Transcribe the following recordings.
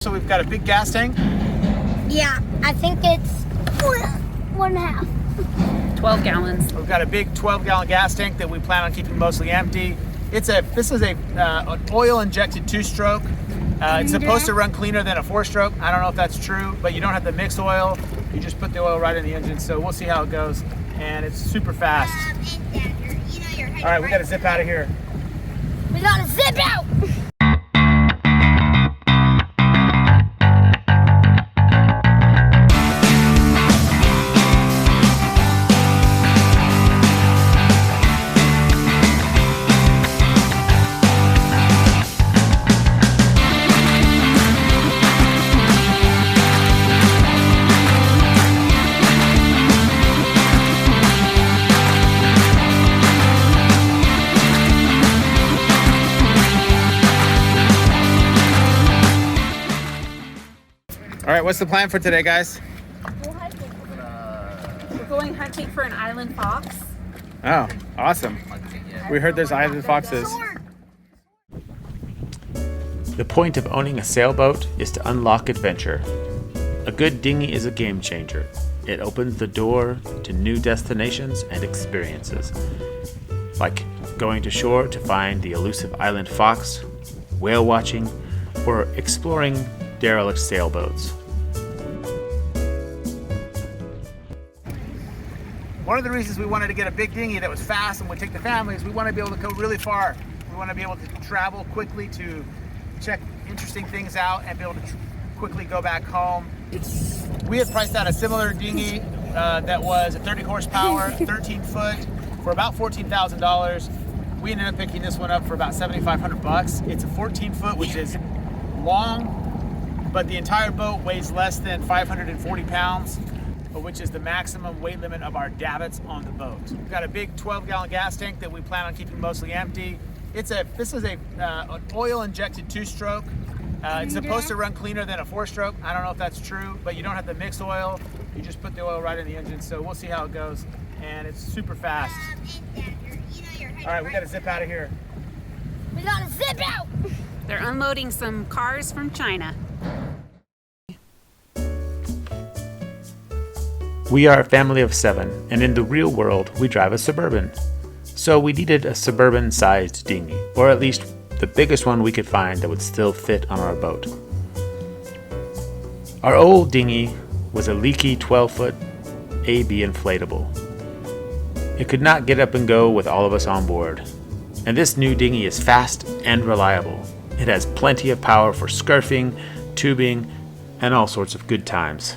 So we've got a big gas tank. Yeah, I think it's 1.5. 12 gallons. We've got a big 12-gallon gas tank that we plan on keeping mostly empty. This is an oil-injected two-stroke. It's supposed to run cleaner than a four-stroke. I don't know if that's true, but you don't have to mix oil. You just put the oil right in the engine. So we'll see how it goes. And it's super fast. All right, we got to zip out of here. We gotta zip out! All right, what's the plan for today, guys? We're going hunting for an island fox. Oh, awesome. We heard there's island foxes. The point of owning a sailboat is to unlock adventure. A good dinghy is a game changer. It opens the door to new destinations and experiences, like going to shore to find the elusive island fox, whale watching, or exploring derelict sailboats. One of the reasons we wanted to get a big dinghy that was fast and would take the family is we want to be able to go really far. We want to be able to travel quickly to check interesting things out and be able to quickly go back home. We had priced out a similar dinghy that was a 30 horsepower, 13 foot for about $14,000. We ended up picking this one up for about $7,500. It's a 14 foot, which is long, but the entire boat weighs less than 540 pounds. Which is the maximum weight limit of our davits on the boat. We've got a big 12-gallon gas tank that we plan on keeping mostly empty. This is an oil-injected two-stroke. It's supposed to run cleaner than a four-stroke. I don't know if that's true, but you don't have to mix oil. You just put the oil right in the engine. So we'll see how it goes, and it's super fast. All right, we got to zip out of here. We gotta zip out! They're unloading some cars from China. We are a family of 7, and in the real world, we drive a Suburban. So we needed a Suburban-sized dinghy, or at least the biggest one we could find that would still fit on our boat. Our old dinghy was a leaky 12-foot AB inflatable. It could not get up and go with all of us on board. And this new dinghy is fast and reliable. It has plenty of power for scurfing, tubing, and all sorts of good times.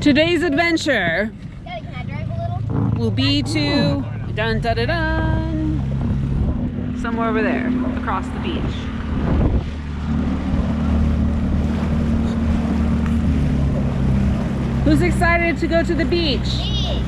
Today's adventure Daddy, can I drive a little? will be to dun dun dun dun somewhere over there across the beach. Who's excited to go to the beach? Me.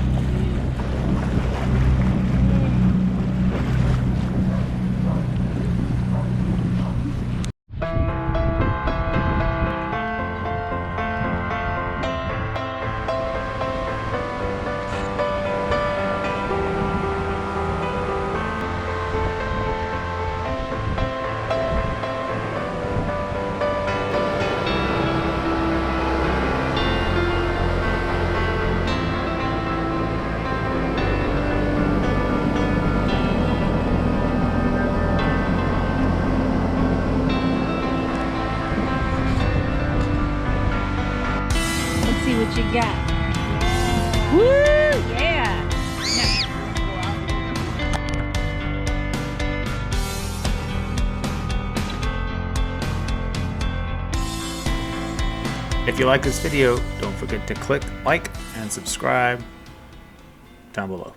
Let's see what you got. Woo! Yeah! If you like this video, don't forget to click like and subscribe down below.